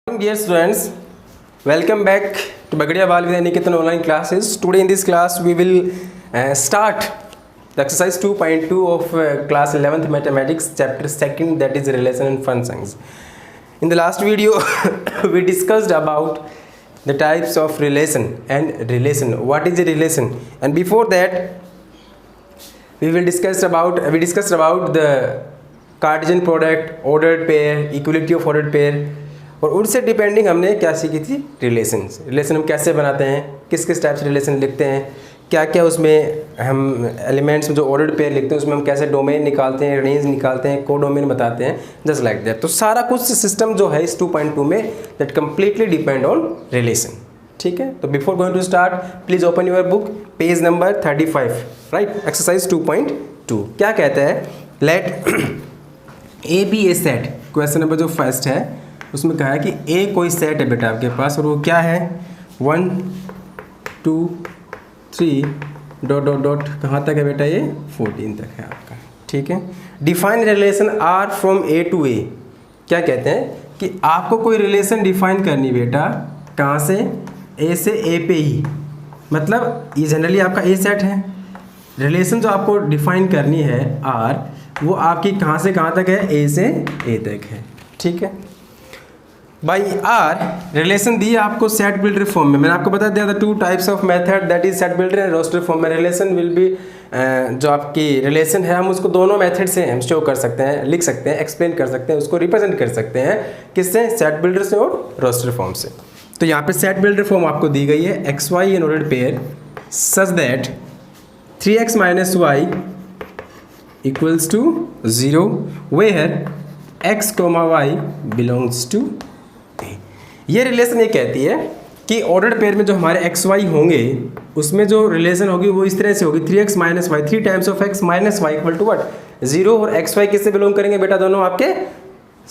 Dear students, welcome back to Bagadia Bal Vidya Niketan online classes. Today in this class we will start the exercise 2.2 of class 11th mathematics chapter 2nd, that is relation and functions. In the last video we discussed about the types of relation and relation. What is a relation? And before that we discussed about the Cartesian product, ordered pair, equality of ordered pair. और उनसे depending हमने क्या सीखी थी, relation हम कैसे बनाते हैं, किस किस टाइप से रिलेशन लिखते हैं, क्या क्या उसमें हम एलिमेंट्स में जो ऑर्डर्ड पेयर लिखते हैं उसमें हम कैसे डोमेन निकालते हैं, रेंज निकालते हैं, को डोमेन बताते हैं, जस्ट लाइक दैट. तो सारा कुछ सिस्टम जो है इस 2.2 में that completely depend on relation. ठीक है, तो before going to start please open your book, page number 35, right. Exercise 2.2 क्या कहता है, let A be a set. Question number जो फर्स्ट है उसमें कहा है कि ए कोई सेट है बेटा आपके पास और वो क्या है 1 2 3 डॉट डॉट डॉट कहाँ तक है बेटा, ये 14 तक है आपका. ठीक है, define relation R from A to A. क्या कहते हैं कि आपको कोई रिलेशन डिफाइन करनी बेटा, कहाँ से, ए से ए पे ही. मतलब ये जनरली आपका ए सेट है. रिलेशन जो आपको डिफाइन करनी है आर, वो आपकी कहाँ से कहाँ तक है, ए से ए तक है. ठीक है, बाई आर रिलेशन दी आपको सेट बिल्डर फॉर्म में. मैंने आपको बता दिया था two types of method, that is set builder and roster form में. रिलेशन विल बी जो आपकी रिलेशन है हम उसको दोनों मेथड से हम शो कर सकते हैं, लिख सकते हैं, एक्सप्लेन कर सकते हैं, उसको रिप्रेजेंट कर सकते हैं. किससे, सेट बिल्डर से और रोस्टर फॉर्म से. तो यहाँ पे सेट बिल्डर फॉर्म आपको दी गई है, x y in ordered pair such that 3x minus y equals to 0 where x comma y belongs to. ये रिलेशन ये कहती है कि ऑर्डर्ड पेयर में जो हमारे एक्स वाई होंगे उसमें जो रिलेशन होगी वो इस तरह से होगी, 3x minus y, 3 times of x minus y equal to what, 0. और एक्स वाई किससे बिलोंग करेंगे बेटा, दोनों आपके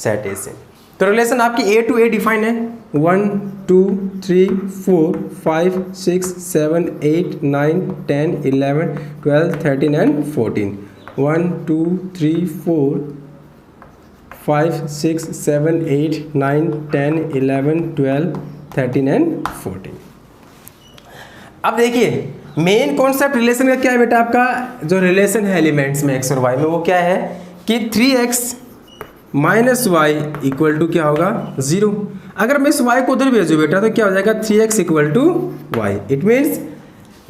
सेट ए से. तो रिलेशन आपकी ए टू ए डिफाइन है, 1 2 3 4 5 6 7 8 9 10 11 12 13 एंड 14. 1 2 3 4 5 6 7 8 9 10 11 12 13 एंड 14. अब देखिए मेन कॉन्सेप्ट रिलेशन का क्या है बेटा, आपका जो रिलेशन है एलिमेंट्स में एक्स और वाई में वो क्या है कि 3x minus y equal to क्या होगा 0. अगर मैं इस y को उधर भेजूँ बेटा तो क्या हो जाएगा 3x equal to y. It means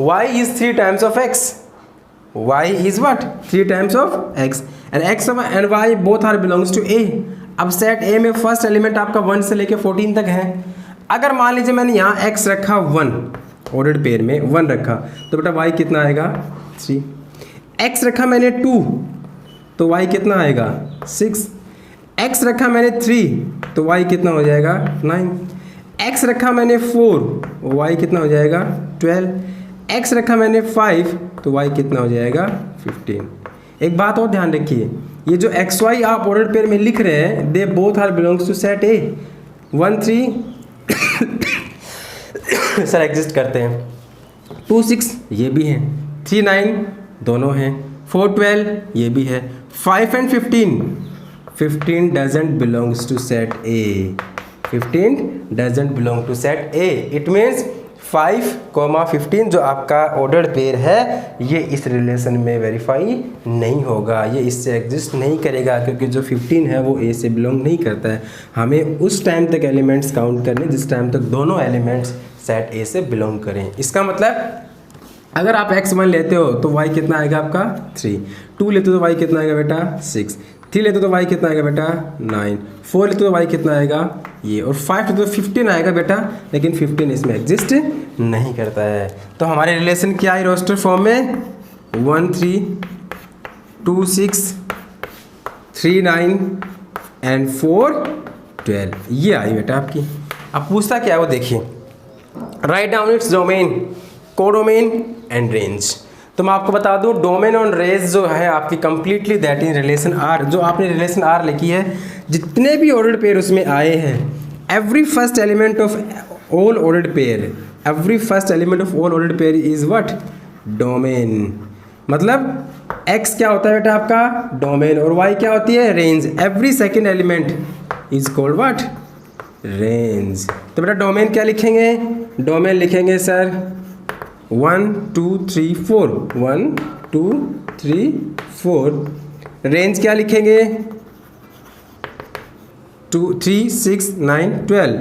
y is 3 times of x. y is what, 3 times of x and x and y both are belongs to a. अब सेट a में फर्स्ट एलिमेंट आपका 1 से लेके 14 तक है. अगर मान लीजिए मैंने यहाँ x रखा 1, ऑर्डर्ड पेयर में 1 रखा, तो बेटा y कितना आएगा 3. x रखा मैंने 2 तो y कितना आएगा 6. x रखा मैंने 3 तो y कितना हो जाएगा 9. x रखा मैंने 4 y कितना हो जाएगा 12. x रखा मैंने 5 तो y कितना हो जाएगा 15. एक बात और ध्यान रखिए, ये जो x y आप ऑर्डर्ड पेयर में लिख रहे हैं they both are belongs to set A. 1 3 sir exist करते हैं, 2 6 ये भी हैं, 3 9 दोनों हैं, 4 12 ये भी है, 5 and 15 doesn't belongs to set A. 15 doesn't belong to set A. It means 5,15 जो आपका ऑर्डर्ड पेयर है ये इस रिलेशन में वेरीफाई नहीं होगा, ये इससे एग्जिस्ट नहीं करेगा, क्योंकि जो 15 है वो ए से बिलोंग नहीं करता है. हमें उस टाइम तक एलिमेंट्स काउंट करने जिस टाइम तक दोनों एलिमेंट्स सेट ए से बिलोंग करें. इसका मतलब अगर आप x1 लेते हो तो y कितना आएगा आपका 3, 2 लेते हो तो y कितना आएगा बेटा 6, 3 लेते हो तो y कितना आएगा बेटा 9, 4 लेते हो तो y कितना आएगा ये, और 5 लेते हो तो 15 आएगा बेटा, लेकिन 15 इसमें एग्जिस्ट नहीं करता है. तो हमारे रिलेशन क्या है रोस्टर फॉर्म में, 1 3 2 6 3 9 एंड 4 12 ये आई बेटा आपकी. अब पूछता क्या है वो देखिए, write down its domain, codomain and range. तो मैं आपको बता दूं डोमेन और रेंज जो है आपकी completely that in relation R. जो आपने रिलेशन आर लिखी है जितने भी ऑर्डर्ड पेयर उसमें आए हैं, every first element of all ordered pair, every first element of all ordered pair is what, domain. मतलब x क्या होता है बेटा आपका डोमेन और y क्या होती है range. Every second element is called what, range. तो बेटा डोमेन क्या लिखेंगे? डोमेन लिखेंगे सर 1 2 3 4, 1 2 3 4। रेंज क्या लिखेंगे? 2 3 6 9 12,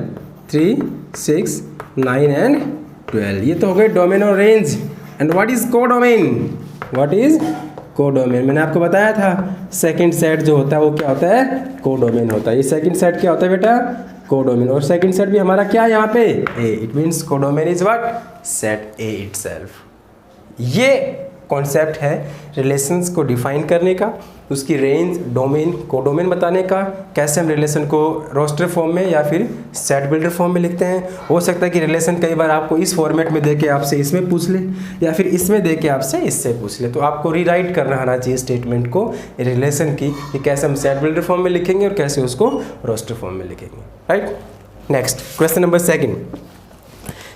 3 6 9 एंड 12। ये तो हो गए डोमेन और range. And what is codomain? What is codomain? मैंने आपको बताया था सेकंड सेट जो होता है वो क्या होता है? कोडोमेन होता है। ये सेकंड सेट क्या होता है बेटा? कोडोमेन। और सेकंड सेट भी हमारा क्या है यहाँ पे? A. It means codomain is what? Set A itself. ये कॉन्सेप्ट है रिलेशंस को डिफाइन करने का, उसकी रेंज, डोमेन, कोडोमेन बताने का, कैसे हम रिलेशन को रोस्टर फॉर्म में या फिर सेट बिल्डर फॉर्म में लिखते हैं। हो सकता है कि रिलेशन कई बार आपको इस फॉर्मेट में देके आपसे इसमें पूछ ले या फिर इसमें देके आपसे इससे पूछ ले, तो आपको रीराइट करना आना चाहिए स्टेटमेंट को रिलेशन की, कि कैसे हम सेट बिल्डर फॉर्म में लिखेंगे और कैसे उसको रोस्टर फॉर्म में लिखेंगे। Right. Next question number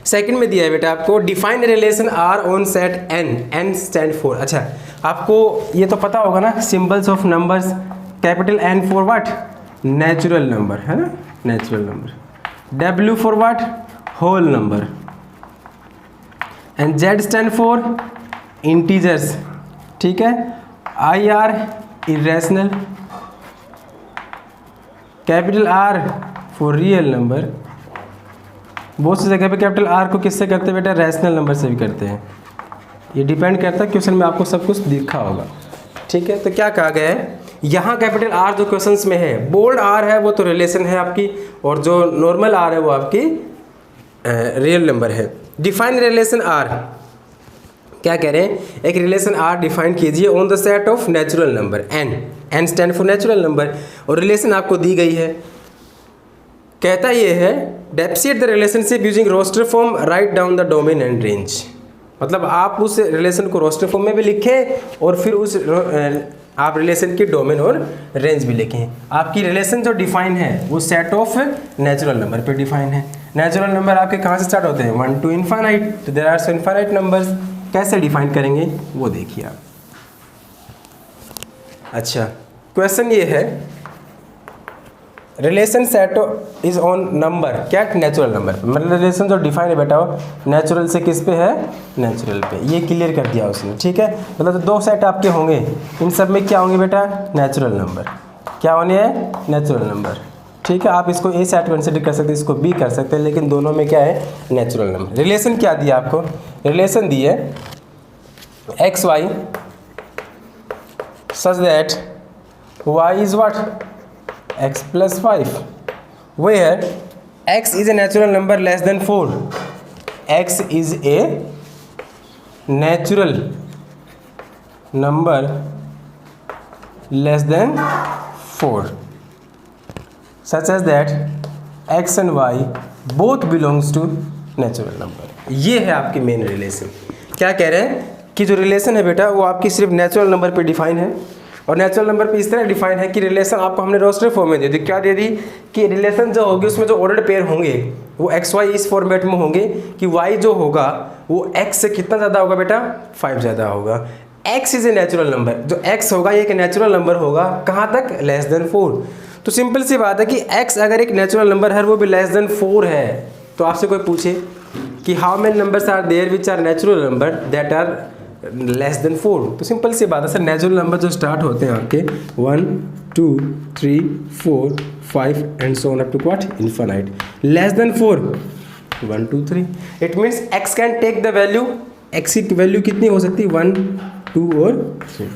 second में दिया है बेटा आपको, define relation R on set N, N stand for. अच्छा, आपको ये तो पता होगा ना, symbols of numbers, capital N for what? Natural number, है ना, natural number. W for what? Whole number. And Z stand for integers, ठीक है। I R irrational, capital R for real number. बहुत सी जगह पे कैपिटल आर को किससे करते हैं बेटा? रैशनल नंबर से भी करते हैं। ये डिपेंड करता है, क्वेश्चन में आपको सब कुछ दिखा होगा, ठीक है। तो क्या कहा गया है यहाँ? कैपिटल आर जो क्वेश्चंस में है, बोल्ड आर है वो तो रिलेशन है आपकी, और जो नॉर्मल आर है वो आपकी रियल नंबर है। डिफाइन रिलेशन आर, क्या कह रहे हैं? एक रिलेशन आर डिफाइन कीजिए on the set of natural number N, N stand for natural number, और रिलेशन आपको दी गई है। कहता ये है depict the relationship using roster form, right down the domain and range. मतलब आप उस रिलेशन को रोस्टर फॉर्म में भी लिखें और फिर उस आप रिलेशन की डोमेन और रेंज भी लिखें। आपकी रिलेशन जो डिफाइन है वो सेट ऑफ नेचुरल नंबर पे डिफाइन है। नेचुरल नंबर आपके कहाँ से स्टार्ट होते हैं? 1 to इनफाइनाइट। तो देयर आर इनफाइनाइट नंबर्स। कैसे डिफाइन करेंगे वो देखिए आप। अच्छा, क्वेश्चन ये है, relation set is on number, क्या? Natural number. मतलब रिलेशन जो डिफाइन है बेटा वो नेचुरल से किस पे है? नेचुरल पे। ये क्लियर कर दिया उसने, ठीक है। मतलब तो दो सेट आपके होंगे, इन सब में क्या होंगे बेटा? Natural number. क्या होने हैं? नेचुरल नंबर, ठीक है। आप इसको ए सेट कंसिडर कर सकते हैं, इसको बी कर सकते हैं, लेकिन दोनों में क्या है? Natural number. रिलेशन क्या दिया आपको? रिलेशन दी है x y such that y is what? x plus 5, where x is a natural number less than 4. x is a natural number less than 4, such as that x and y both belongs to natural number. ये है आपकी main relation. क्या कह रहे हैं कि जो relation है बेटा वो आपकी सिर्फ नेचुरल नंबर पे डिफाइन है, और नेचुरल नंबर पे इस तरह डिफाइन है कि रिलेशन आपको हमने रोस्टर फॉर्म में दे दी। क्या दे दी? कि रिलेशन जो होगी उसमें जो ऑर्डर्ड पेयर होंगे वो एक्स वाई इस फॉर्मेट में होंगे कि वाई जो होगा वो एक्स से कितना ज़्यादा होगा बेटा? 5 ज़्यादा होगा। X is a natural number, जो एक्स होगा ये एक नेचुरल नंबर होगा, कहाँ तक? Less than 4। तो सिंपल सी बात है कि एक्स अगर एक नेचुरल नंबर है वो भी लेस देन 4 है, तो आपसे कोई पूछे कि how many numbers are there which are natural number that are less than 4, तो सिंपल सी बात है सर, नेचुरल नंबर जो स्टार्ट होते हैं आपके 1 2 3 4 5 and so on up to what? Infinite. Less than 4 1 2 3। It means x can take the value, x की value कितनी हो सकती है? 1 2 और 3।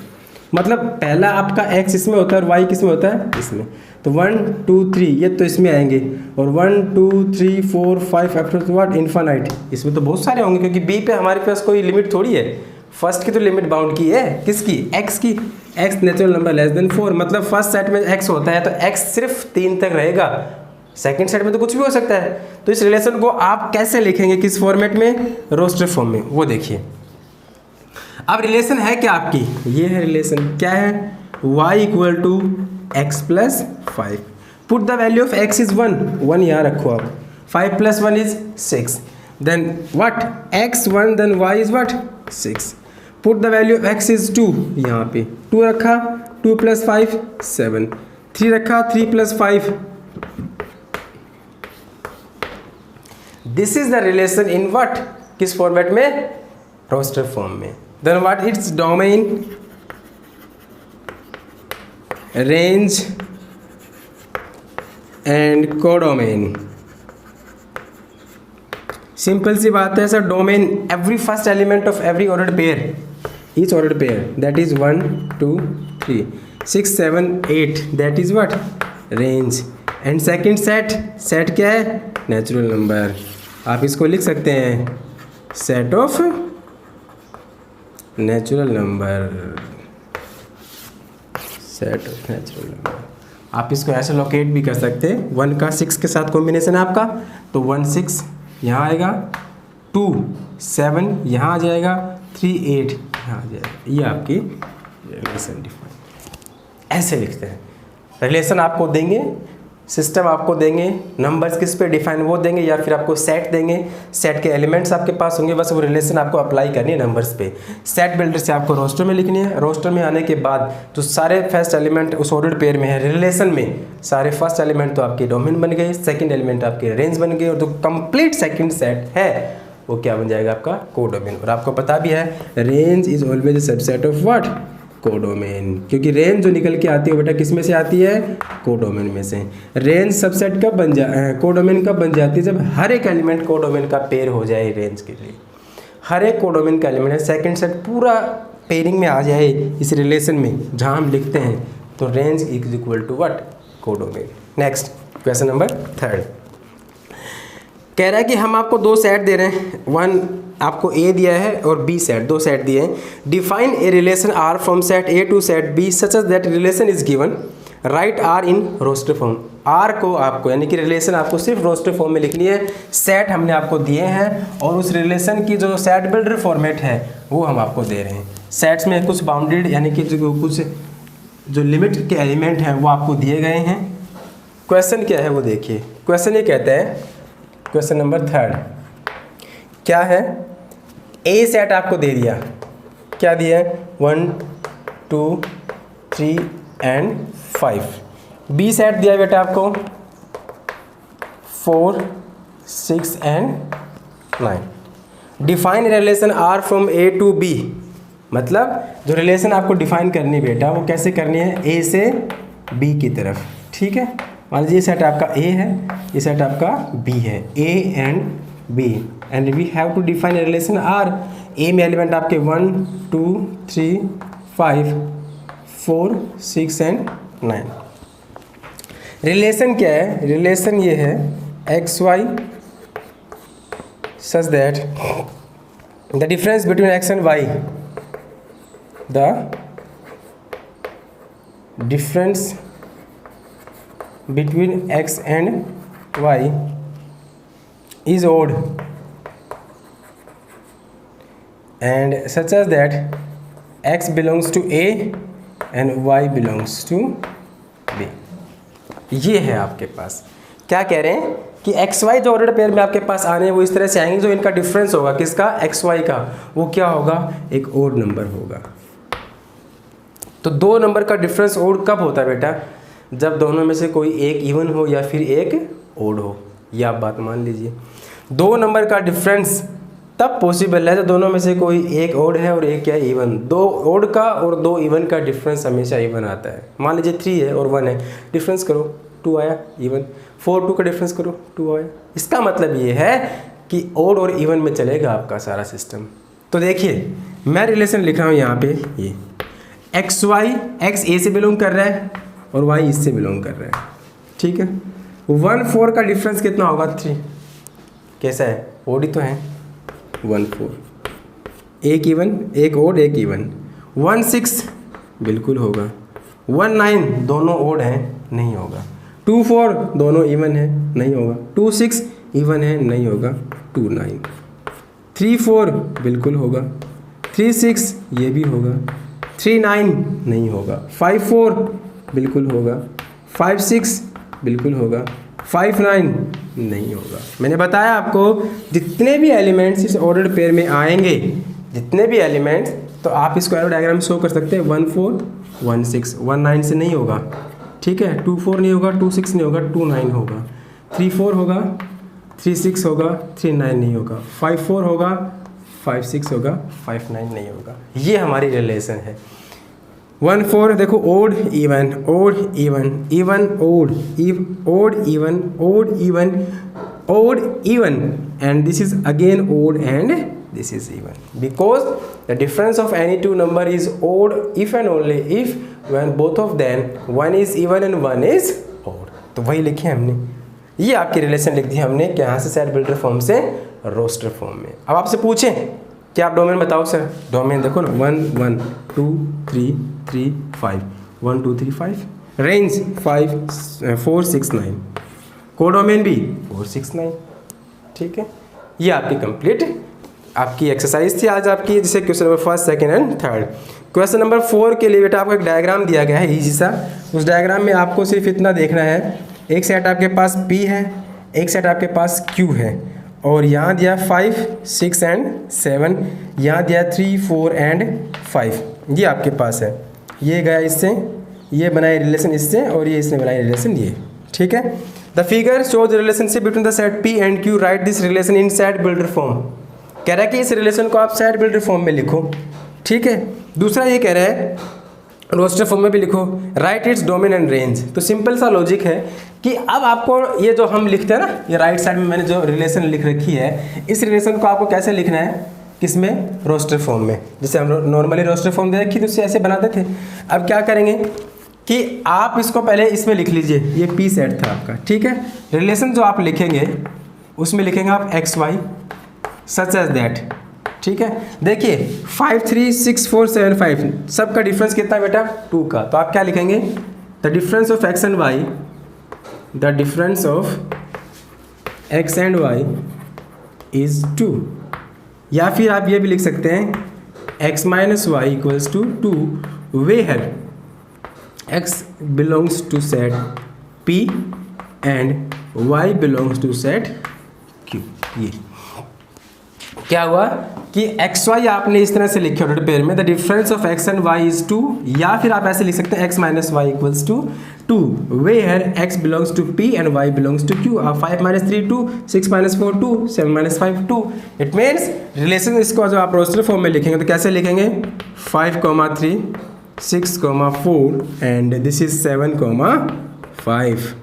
मतलब पहला आपका x इसमें होता है और y किस में होता है? इसमें। तो 1 2 3 ये तो इसमें आएंगे, और 1 2 3 4 5 आफ्टर टू व्हाट? इनफाइनाइट। इसमें तो बहुत सारे होंगे, क्योंकि b पे हमारे पास कोई लिमिट थोड़ी है। फर्स्ट की तो लिमिट बाउंड की है, किसकी? x की। x natural number less than 4, मतलब फर्स्ट सेट में x होता है तो x सिर्फ 3 तक रहेगा, सेकंड सेट में तो कुछ भी हो सकता है। तो इस रिलेशन को आप कैसे लिखेंगे, किस फॉर्मेट में? रोस्टर फॉर्म में। वो देखिए अब रिलेशन है क्या आपकी? ये है रिलेशन। क्या है? y equal to x plus 5। Put the value of x is 1 यहाँ रखो आप। 5 plus 1 is 6, then what? x1 then y is what? 6। Put the value of x is 2, यहाँ पे 2 रखा, 2 प्लस 5 7, 3 रखा, 3 plus 5 this is the relation in what, किस format में, roster form में। Then what its domain, range and codomain. Simple सी बात है sir, domain every first element of every ordered pair, each ordered pair that is 1 2 3 6 7 8 that is what, range. And second set, set क्या है, natural number. आप इसको लिख सकते हैं set of natural number, set of natural number. आप इसको ऐसे लोकेट भी कर सकते हैं, 1 का 6 के साथ कॉम्बिनेशन है आपका, तो 1 6 यहाँ आएगा, 2 7 यहाँ आ जाएगा, 3 8 यहाँ आ जाएगा। ये आपकी रिलेशन डिफाइन, ऐसे लिखते हैं। रिलेशन आपको देंगे, सिस्टम आपको देंगे, नंबर्स किस पे डिफाइन वो देंगे, या फिर आपको सेट देंगे, सेट के एलिमेंट्स आपके पास होंगे, बस वो रिलेशन आपको अप्लाई करनी है नंबर्स पे। सेट बिल्डर से आपको रोस्टर में लिखनी है, रोस्टर में आने के बाद जो सारे फर्स्ट एलिमेंट उस ऑर्डर्ड पेयर में है रिलेशन में, सारे फर्स्ट एलिमेंट तो आपके डोमेन बन गए, सेकंड एलिमेंट आपके रेंज बन गए, और जो कंप्लीट सेकंड सेट है वो क्या बन जाएगा, आपका कोडोमेन। और आपको पता भी है range is always a subset of what, codomain, क्योंकि रेंज जो निकल के आती है बेटा किस में से आती है, कोडोमेन में से। रेंज सबसेट कब बन कोडोमेन कब बन जाती है, जब हर एक एलिमेंट कोडोमेन का पेयर हो जाए रेंज के लिए। हर एक कोडोमेन का एलिमेंट है सेकंड सेट पूरा पेयरिंग में आ जाए इस रिलेशन में जहां हम लिखते हैं, तो range is equal to what, codomain. Next question number 3 कह रहा है कि हम आपको 2 सेट दे रहे हैं, 1 आपको ए दिया है और बी सेट, 2 सेट दिए हैं। Define a relation R from set A to set B such as that relation is given, right R in roster form. R को आपको यानी कि रिलेशन आपको सिर्फ रोस्टर फॉर्म में लिखनी है, सेट हमने आपको दिए हैं और उस रिलेशन की जो सेट बिल्डर फॉर्मेट है वो हम आपको दे रहे हैं। सेट्स में कुछ बाउंडेड यानी कि जो कुछ जो लिमिट के एलिमेंट हैं वो आपको दिए गए हैं। क्वेश्चन क्या है वो देखिए, क्वेश्चन ये कहता है, क्वेश्चन नंबर 3 क्या है, ए सेट आपको दे दिया, क्या दिया है 1 2 3 एंड 5। बी सेट दिया बेटा आपको 4 6 and 9। Define relation R from A to B, मतलब जो रिलेशन आपको डिफाइन करनी बेटा वो कैसे करनी है, ए से बी की तरफ। ठीक है, मान लीजिए सेट आपका ए है, ये सेट आपका बी है, A and B, and we have to define relation R. A में एलिमेंट आपके 1 2 3 5 4 6 एंड 9। रिलेशन क्या है, रिलेशन ये है x y such that the difference between x and y, the difference between x and y is odd and such as that x belongs to a and y belongs to b। ये है आपके पास, क्या कह रहे हैं कि x Y जो order pair में आपके पास आने हैं वो इस तरह से आएंगे, जो इनका डिफरेंस होगा किसका, एक्स वाई का, वो क्या होगा, एक ओड नंबर होगा। तो 2 नंबर का डिफरेंस ओड कब होता है बेटा, जब दोनों में से कोई एक इवन हो या फिर एक ओड हो। ये आप बात मान लीजिए, 2 नंबर का डिफरेंस तब पॉसिबल है जब दोनों में से कोई एक ओड है और एक क्या है इवन। 2 ओड का और 2 इवन का डिफरेंस हमेशा इवन आता है। मान लीजिए 3 है और 1 है, डिफरेंस करो 2 आया इवन, 4 2 का डिफरेंस करो 2 आया। इसका मतलब ये है कि ओड और इवन में चलेगा आपका सारा सिस्टम। तो देखिए मैं रिलेशन लिख रहा हूँ यहाँ पे, ये एक्स वाई, एक्स ए से बिलोंग कर रहा है और y इससे बिलोंग कर रहा है। ठीक है, 1 4 का डिफरेंस कितना होगा, 3। कैसा है, ओड ही तो है, 1 4, एक इवन एक ओड एक इवन। 1 6 बिल्कुल होगा, 1 9 दोनों ओड हैं, नहीं होगा। 2 4 दोनों इवन है, नहीं होगा। 2 6 इवन है, नहीं होगा। 2 9, 3 4 बिल्कुल होगा। 3 6 ये भी होगा। 3 9 नहीं होगा। 5 4 बिल्कुल होगा। 5 6 बिल्कुल होगा। 5 9 नहीं होगा। मैंने बताया आपको जितने भी एलिमेंट्स इस ऑर्डर्ड पेयर में आएंगे, जितने भी एलिमेंट्स, तो आप इसको एरो डायग्राम शो कर सकते हैं। 1 4 1 6, 1 9 से नहीं होगा। ठीक है, 2 4 नहीं होगा, 2 6 नहीं होगा, 2 9 होगा। 3 4 होगा, 3 6 होगा, 3 9 नहीं होगा, 5 4 होगा, 5 6 होगा, 5 9 नहीं होगा। ये हमारी रिलेशन है। 1 4 देखो, odd even, odd even, even odd, odd even, odd even, odd even, and this is again odd and this is even, because the difference of any two number is odd if and only if when both of them one is even and one is odd। तो वही लिखे हमने, ये आपकी relation लिख दी हमने कहाँ से, सेट बिल्डर फॉर्म से रोस्टर फॉर्म में। अब आपसे पूछें कि आप डोमेन बताओ सर, डोमेन देखो ना, 1 1 2 3 3 5, 1 2 3 5, रेंज 5 4 6 9, कोडोमेन भी 4 6 9। ठीक है, ये आपकी कंप्लीट आपकी एक्सरसाइज थी आज आपकी, जैसे question number 1, 2 and 3। Question number 4 के लिए बेटा आपको एक डायग्राम दिया गया है इजी सा। उस डायग्राम में आपको सिर्फ इतना देखना है, एक सेट आपके पास P है, एक सेट आपके पास Q है, और यहाँ दिया 5 6 एंड 7, यहाँ दिया 3 4 एंड 5, ये आपके पास है। ये गया इससे, ये बनाए रिलेशन इससे, और ये इसने बनाए रिलेशन ये। ठीक है, the figure shows the relationship between the set P and Q, right this relation in set builder form. कह रहा है कि इस रिलेशन को आप सेट बिल्डर फॉर्म में लिखो। ठीक है, दूसरा ये कह रहा है रोस्टर फॉर्म में भी लिखो, right its domain and range. तो सिंपल सा लॉजिक है कि अब आपको ये जो हम लिखते हैं ना, ये राइट साइड में मैंने जो रिलेशन लिख रखी है, इस रिलेशन को आपको कैसे लिखना है, किसमें, रोस्टर फॉर्म में। जैसे हम नॉर्मली रोस्टर फॉर्म दे रखी तो उससे ऐसे बनाते थे। अब क्या करेंगे कि आप इसको पहले इसमें लिख लीजिए, ये P सेट था आपका। ठीक है, रिलेशन जो आप लिखेंगे उसमें लिखेंगे आप x y such as that. ठीक है, देखिए 5 3 6 4 7 5 सबका डिफरेंस कितना है बेटा, 2 का। तो आप क्या लिखेंगे, the difference of x and y, the difference of x and y is 2। या फिर आप ये भी लिख सकते हैं x minus y equals to 2 where x belongs to set P and y belongs to set Q। ये क्या हुआ कि एक्स वाई आपने इस तरह से लिखे डॉट पेयर में, the difference of x and y is 2, या फिर आप ऐसे लिख सकते हैं x minus y equals to 2 where x belongs to P and y belongs to Q. 5 minus 3 2, 6 minus 4 2, 7 minus 5 2। It means relation इसको जो आप रोस्टर फॉर्म में लिखेंगे तो कैसे लिखेंगे, 5 3 6 4 एंड दिस इज 7 5।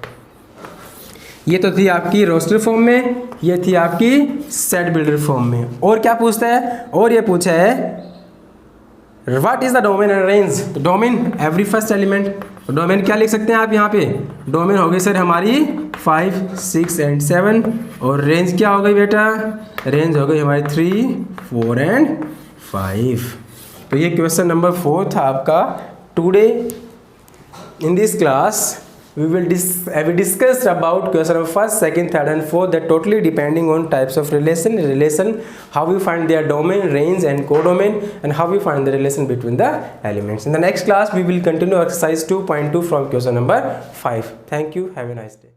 ये तो थी आपकी रोस्टर फॉर्म में, ये थी आपकी सेट बिल्डर फॉर्म में। और क्या पूछता है, और ये पूछा है what is the domain and range. तो domain every first element, domain क्या लिख सकते हैं आप यहाँ पे, डोमेन हो गई सर हमारी 5 6 एंड 7, और रेंज क्या हो गई बेटा, रेंज हो गई हमारी 3 4 एंड 5। तो ये क्वेश्चन नंबर 4 था आपका। Today in this class we discussed about question number 1, 2, 3 and 4, that totally depending on types of relation, how we find their domain, range and codomain, and how we find the relation between the elements. In the next class we will continue exercise 2.2 from question number 5. Thank you, have a nice day.